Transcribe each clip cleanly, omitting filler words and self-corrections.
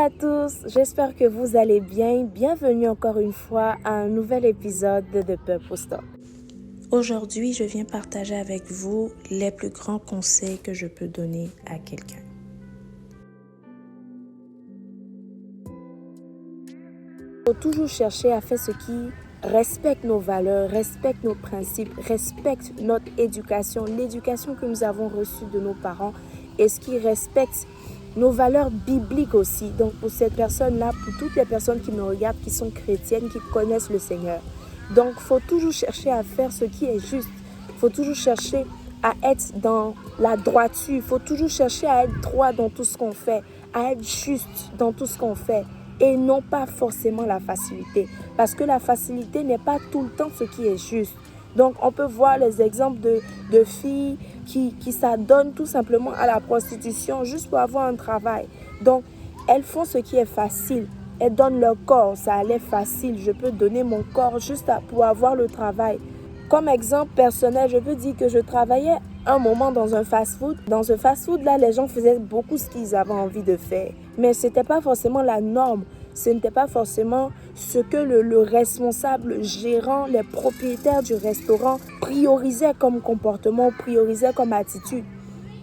à tous, j'espère que vous allez bien. Bienvenue encore une fois à un nouvel épisode de Purpose Talk. Aujourd'hui, je viens partager avec vous les plus grands conseils que je peux donner à quelqu'un. Il faut toujours chercher à faire ce qui respecte nos valeurs, respecte nos principes, respecte notre éducation, l'éducation que nous avons reçue de nos parents et ce qui respecte nos valeurs bibliques aussi. Donc pour cette personne-là, pour toutes les personnes qui me regardent, qui sont chrétiennes, qui connaissent le Seigneur. Donc il faut toujours chercher à faire ce qui est juste. Il faut toujours chercher à être dans la droiture. Il faut toujours chercher à être droit dans tout ce qu'on fait, à être juste dans tout ce qu'on fait. Et non pas forcément la facilité. Parce que la facilité n'est pas tout le temps ce qui est juste. Donc, on peut voir les exemples de filles qui s'adonnent tout simplement à la prostitution juste pour avoir un travail. Donc, elles font ce qui est facile. Elles donnent leur corps. Ça allait facile. Je peux donner mon corps juste pour avoir le travail. Comme exemple personnel, je peux dire que je travaillais un moment dans un fast-food. Dans ce fast-food-là, les gens faisaient beaucoup ce qu'ils avaient envie de faire. Mais ce n'était pas forcément la norme. Ce n'était pas forcément ce que le responsable, le gérant, les propriétaires du restaurant priorisaient comme comportement, priorisaient comme attitude.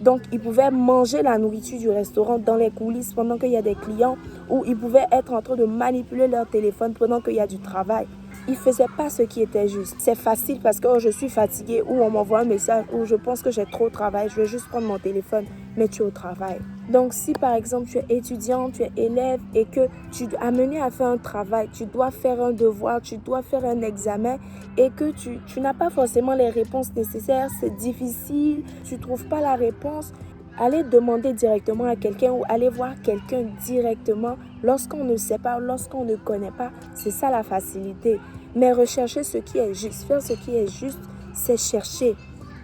Donc, ils pouvaient manger la nourriture du restaurant dans les coulisses pendant qu'il y a des clients ou ils pouvaient être en train de manipuler leur téléphone pendant qu'il y a du travail. Ils ne faisaient pas ce qui était juste. C'est facile parce que je suis fatiguée ou on m'envoie un message ou je pense que j'ai trop de travail. Je vais juste prendre mon téléphone, mais tu es au travail. Donc, si par exemple tu es étudiant, tu es élève et que tu es amené à faire un travail, tu dois faire un devoir, tu dois faire un examen et que tu n'as pas forcément les réponses nécessaires, c'est difficile, tu ne trouves pas la réponse, allez demander directement à quelqu'un ou allez voir quelqu'un directement lorsqu'on ne sait pas, lorsqu'on ne connaît pas. C'est ça la facilité. Mais rechercher ce qui est juste, faire ce qui est juste, c'est chercher.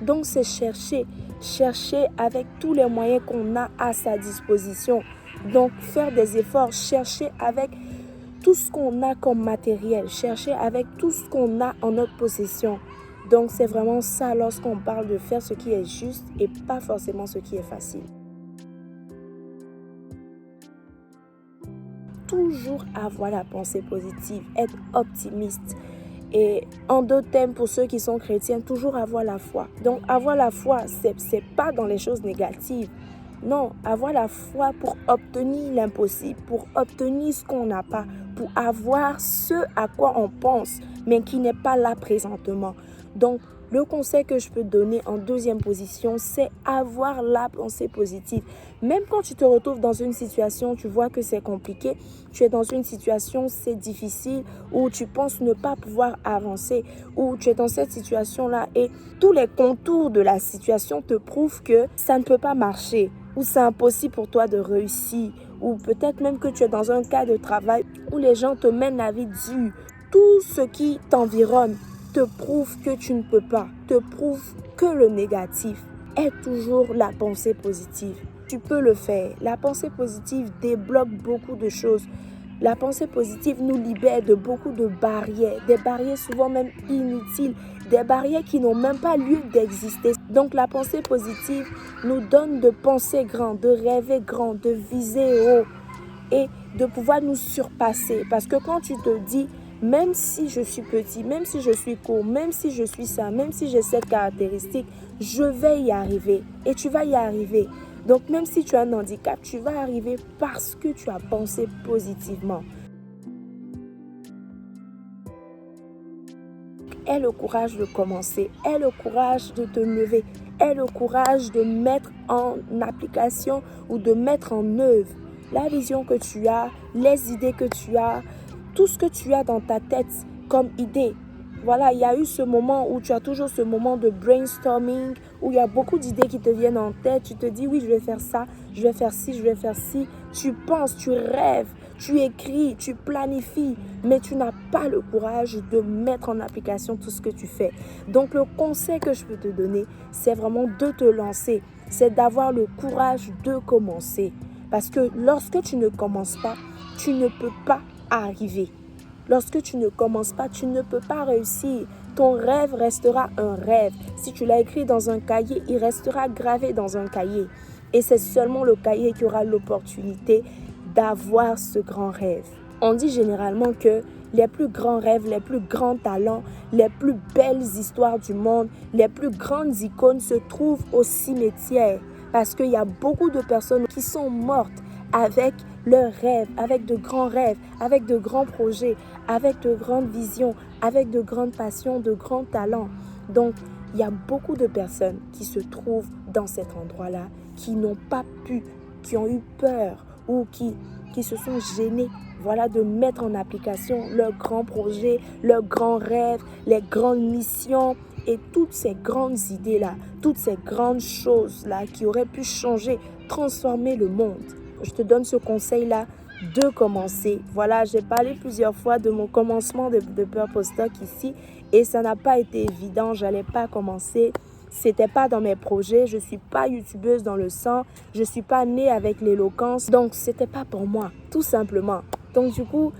Donc c'est chercher avec tous les moyens qu'on a à sa disposition. Donc faire des efforts, chercher avec tout ce qu'on a comme matériel, chercher avec tout ce qu'on a en notre possession. Donc c'est vraiment ça lorsqu'on parle de faire ce qui est juste et pas forcément ce qui est facile. Toujours avoir la pensée positive, être optimiste. Et en d'autres termes, pour ceux qui sont chrétiens, toujours avoir la foi. Donc avoir la foi, c'est pas dans les choses négatives. Non, avoir la foi pour obtenir l'impossible, pour obtenir ce qu'on n'a pas, pour avoir ce à quoi on pense, mais qui n'est pas là présentement. Donc, le conseil que je peux donner en deuxième position, c'est avoir la pensée positive. Même quand tu te retrouves dans une situation, tu vois que c'est compliqué, tu es dans une situation, c'est difficile, ou tu penses ne pas pouvoir avancer, ou tu es dans cette situation-là et tous les contours de la situation te prouvent que ça ne peut pas marcher, ou c'est impossible pour toi de réussir, ou peut-être même que tu es dans un cas de travail où les gens te mènent la vie dure. Tout ce qui t'environne te prouve que tu ne peux pas, te prouve que le négatif est toujours la pensée positive. Tu peux le faire. La pensée positive débloque beaucoup de choses. La pensée positive nous libère de beaucoup de barrières, des barrières souvent même inutiles, des barrières qui n'ont même pas lieu d'exister. Donc la pensée positive nous donne de penser grand, de rêver grand, de viser haut et de pouvoir nous surpasser. Parce que quand tu te dis, même si je suis petit, même si je suis court, même si je suis ça, même si j'ai cette caractéristique, je vais y arriver et tu vas y arriver. Donc même si tu as un handicap, tu vas arriver parce que tu as pensé positivement. Aie le courage de commencer, aie le courage de te lever, aie le courage de mettre en application ou de mettre en œuvre la vision que tu as, les idées que tu as, tout ce que tu as dans ta tête comme idée. Voilà, il y a eu ce moment où tu as toujours ce moment de brainstorming, où il y a beaucoup d'idées qui te viennent en tête. Tu te dis, oui, je vais faire ça, je vais faire ci, je vais faire ci. Tu penses, tu rêves, tu écris, tu planifies, mais tu n'as pas le courage de mettre en application tout ce que tu fais. Donc, le conseil que je peux te donner, c'est vraiment de te lancer. C'est d'avoir le courage de commencer. Parce que lorsque tu ne commences pas, tu ne peux pas arriver. Lorsque tu ne commences pas, tu ne peux pas réussir. Ton rêve restera un rêve. Si tu l'as écrit dans un cahier, il restera gravé dans un cahier. Et c'est seulement le cahier qui aura l'opportunité d'avoir ce grand rêve. On dit généralement que les plus grands rêves, les plus grands talents, les plus belles histoires du monde, les plus grandes icônes se trouvent au cimetière. Parce qu'il y a beaucoup de personnes qui sont mortes avec leurs rêves, avec de grands rêves, avec de grands projets, avec de grandes visions, avec de grandes passions, de grands talents. Donc, il y a beaucoup de personnes qui se trouvent dans cet endroit-là, qui n'ont pas pu, qui ont eu peur ou qui se sont gênés, voilà, de mettre en application leurs grands projets, leurs grands rêves, les grandes missions et toutes ces grandes idées-là, toutes ces grandes choses-là qui auraient pu changer, transformer le monde. Je te donne ce conseil-là de commencer. Voilà, j'ai parlé plusieurs fois de mon commencement de Purpose Talk ici et ça n'a pas été évident. Je n'allais pas commencer. C'était pas dans mes projets. Je suis pas youtubeuse dans le sang. Je suis pas née avec l'éloquence. Donc, c'était pas pour moi, tout simplement. Donc, du coup,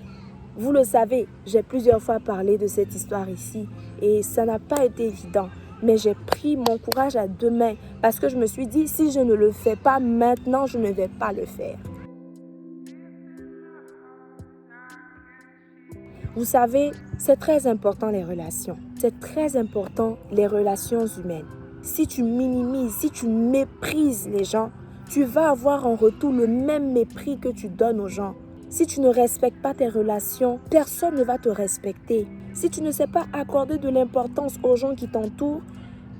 vous le savez, j'ai plusieurs fois parlé de cette histoire ici et ça n'a pas été évident. Mais j'ai pris mon courage à deux mains parce que je me suis dit, si je ne le fais pas maintenant, je ne vais pas le faire. Vous savez, c'est très important les relations. C'est très important les relations humaines. Si tu minimises, si tu méprises les gens, tu vas avoir en retour le même mépris que tu donnes aux gens. Si tu ne respectes pas tes relations, personne ne va te respecter. Si tu ne sais pas accorder de l'importance aux gens qui t'entourent,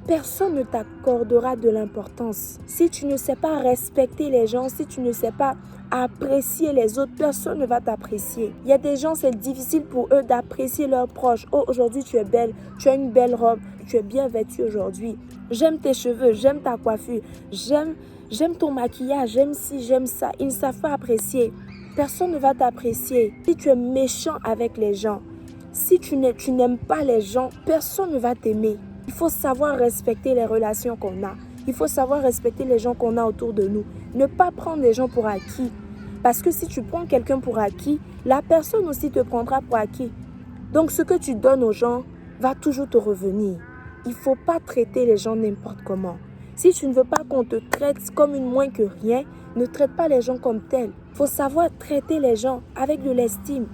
personne ne t'accordera de l'importance. Si tu ne sais pas respecter les gens, si tu ne sais pas apprécier les autres, personne ne va t'apprécier. Il y a des gens, c'est difficile pour eux d'apprécier leurs proches. Oh, aujourd'hui tu es belle, tu as une belle robe, tu es bien vêtue aujourd'hui. J'aime tes cheveux, j'aime ta coiffure, j'aime ton maquillage, j'aime ci, j'aime ça. Ils ne savent pas apprécier. Personne ne va t'apprécier. Si tu es méchant avec les gens, si tu n'aimes pas les gens, personne ne va t'aimer. Il faut savoir respecter les relations qu'on a. Il faut savoir respecter les gens qu'on a autour de nous. Ne pas prendre les gens pour acquis. Parce que si tu prends quelqu'un pour acquis, la personne aussi te prendra pour acquis. Donc ce que tu donnes aux gens va toujours te revenir. Il ne faut pas traiter les gens n'importe comment. Si tu ne veux pas qu'on te traite comme une moins que rien, ne traite pas les gens comme tels. Il faut savoir traiter les gens avec de l'estime.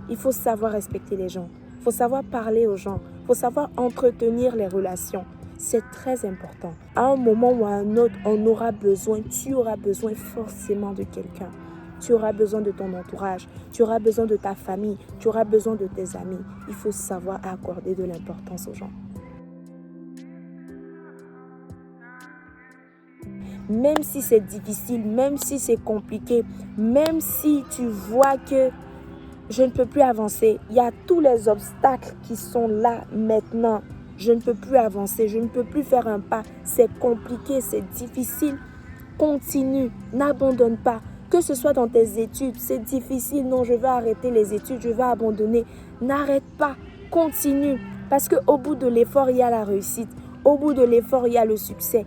Il faut savoir respecter les gens. Il faut savoir parler aux gens. Il faut savoir entretenir les relations. C'est très important. À un moment ou à un autre, on aura besoin, tu auras besoin forcément de quelqu'un. Tu auras besoin de ton entourage. Tu auras besoin de ta famille. Tu auras besoin de tes amis. Il faut savoir accorder de l'importance aux gens. Même si c'est difficile, même si c'est compliqué, même si tu vois que je ne peux plus avancer, il y a tous les obstacles qui sont là maintenant. Je ne peux plus avancer, je ne peux plus faire un pas. C'est compliqué, c'est difficile. Continue, n'abandonne pas. Que ce soit dans tes études, c'est difficile. Non, je vais arrêter les études, je vais abandonner. N'arrête pas, continue. Parce qu'au bout de l'effort, il y a la réussite. Au bout de l'effort, il y a le succès.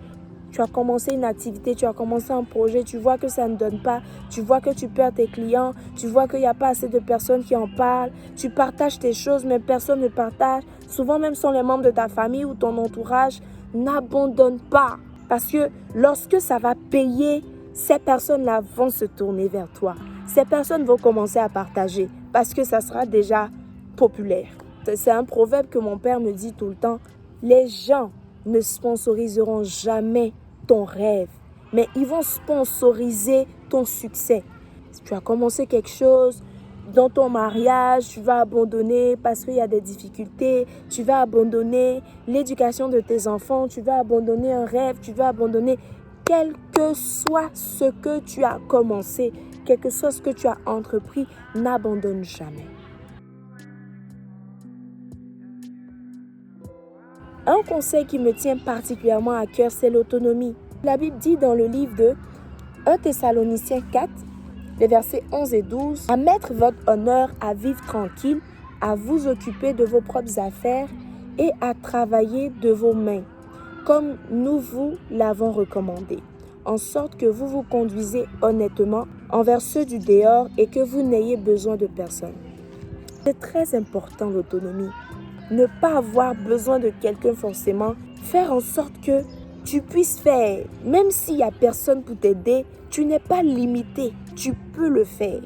Tu as commencé une activité, tu as commencé un projet, tu vois que ça ne donne pas, tu vois que tu perds tes clients, tu vois qu'il n'y a pas assez de personnes qui en parlent, tu partages tes choses, mais personne ne partage. Souvent même sont les membres de ta famille ou ton entourage. N'abandonne pas. Parce que lorsque ça va payer, ces personnes-là vont se tourner vers toi. Ces personnes vont commencer à partager parce que ça sera déjà populaire. C'est un proverbe que mon père me dit tout le temps. Les gens ne sponsoriseront jamais ton rêve, mais ils vont sponsoriser ton succès. Si tu as commencé quelque chose dans ton mariage, tu vas abandonner parce qu'il y a des difficultés, tu vas abandonner l'éducation de tes enfants, tu vas abandonner un rêve, tu vas abandonner quel que soit ce que tu as commencé, quel que soit ce que tu as entrepris, n'abandonne jamais. Un conseil qui me tient particulièrement à cœur, c'est l'autonomie. La Bible dit dans le livre de 1 Thessaloniciens 4, les versets 11 et 12, « À mettre votre honneur à vivre tranquille, à vous occuper de vos propres affaires et à travailler de vos mains, comme nous vous l'avons recommandé, en sorte que vous vous conduisez honnêtement envers ceux du dehors et que vous n'ayez besoin de personne. » C'est très important l'autonomie. Ne pas avoir besoin de quelqu'un forcément. Faire en sorte que tu puisses faire. Même s'il n'y a personne pour t'aider, tu n'es pas limité. Tu peux le faire.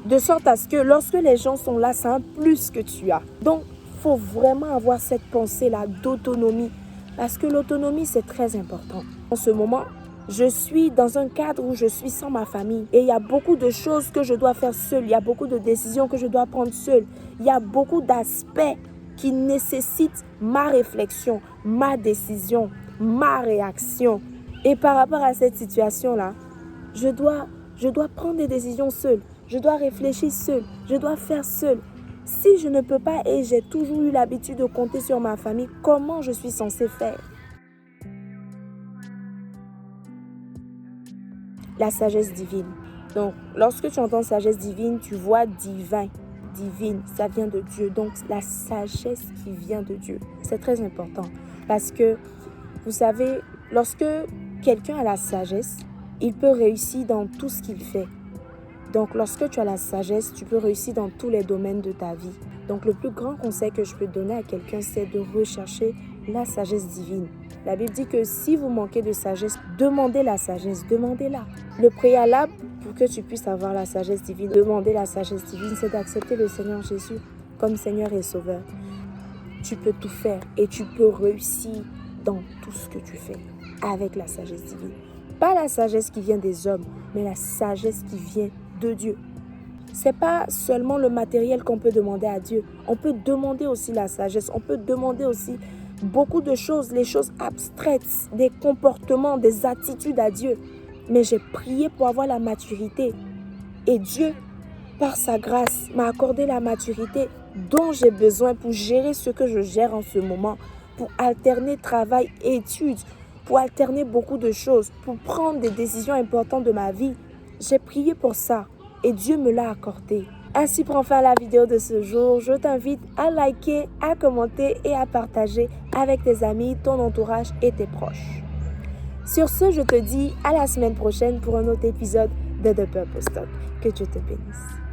De sorte à ce que lorsque les gens sont là, c'est un plus que tu as. Donc, il faut vraiment avoir cette pensée-là d'autonomie. Parce que l'autonomie, c'est très important. En ce moment, je suis dans un cadre où je suis sans ma famille. Et il y a beaucoup de choses que je dois faire seule. Il y a beaucoup de décisions que je dois prendre seule. Il y a beaucoup d'aspects qui nécessitent ma réflexion, ma décision, ma réaction. Et par rapport à cette situation-là, je dois prendre des décisions seule. Je dois réfléchir seule. Je dois faire seule. Si je ne peux pas et j'ai toujours eu l'habitude de compter sur ma famille, comment je suis censée faire? La sagesse divine. Donc, lorsque tu entends sagesse divine, tu vois divin, divine, ça vient de Dieu. Donc, la sagesse qui vient de Dieu, c'est très important. Parce que, vous savez, lorsque quelqu'un a la sagesse, il peut réussir dans tout ce qu'il fait. Donc, lorsque tu as la sagesse, tu peux réussir dans tous les domaines de ta vie. Donc, le plus grand conseil que je peux donner à quelqu'un, c'est de rechercher la sagesse divine. La Bible dit que si vous manquez de sagesse, demandez la sagesse, demandez-la. Le préalable pour que tu puisses avoir la sagesse divine, demander la sagesse divine, c'est d'accepter le Seigneur Jésus comme Seigneur et Sauveur. Tu peux tout faire et tu peux réussir dans tout ce que tu fais avec la sagesse divine. Pas la sagesse qui vient des hommes, mais la sagesse qui vient de Dieu. C'est pas seulement le matériel qu'on peut demander à Dieu. On peut demander aussi la sagesse. On peut demander aussi beaucoup de choses, les choses abstraites, des comportements, des attitudes à Dieu. Mais j'ai prié pour avoir la maturité. Et Dieu, par sa grâce, m'a accordé la maturité dont j'ai besoin pour gérer ce que je gère en ce moment, pour alterner travail et études, pour alterner beaucoup de choses, pour prendre des décisions importantes de ma vie. J'ai prié pour ça et Dieu me l'a accordé. Ainsi prend fin la vidéo de ce jour. Je t'invite à liker, à commenter et à partager avec tes amis, ton entourage et tes proches. Sur ce, je te dis à la semaine prochaine pour un autre épisode de The Purpose Talk. Que Dieu te bénisse.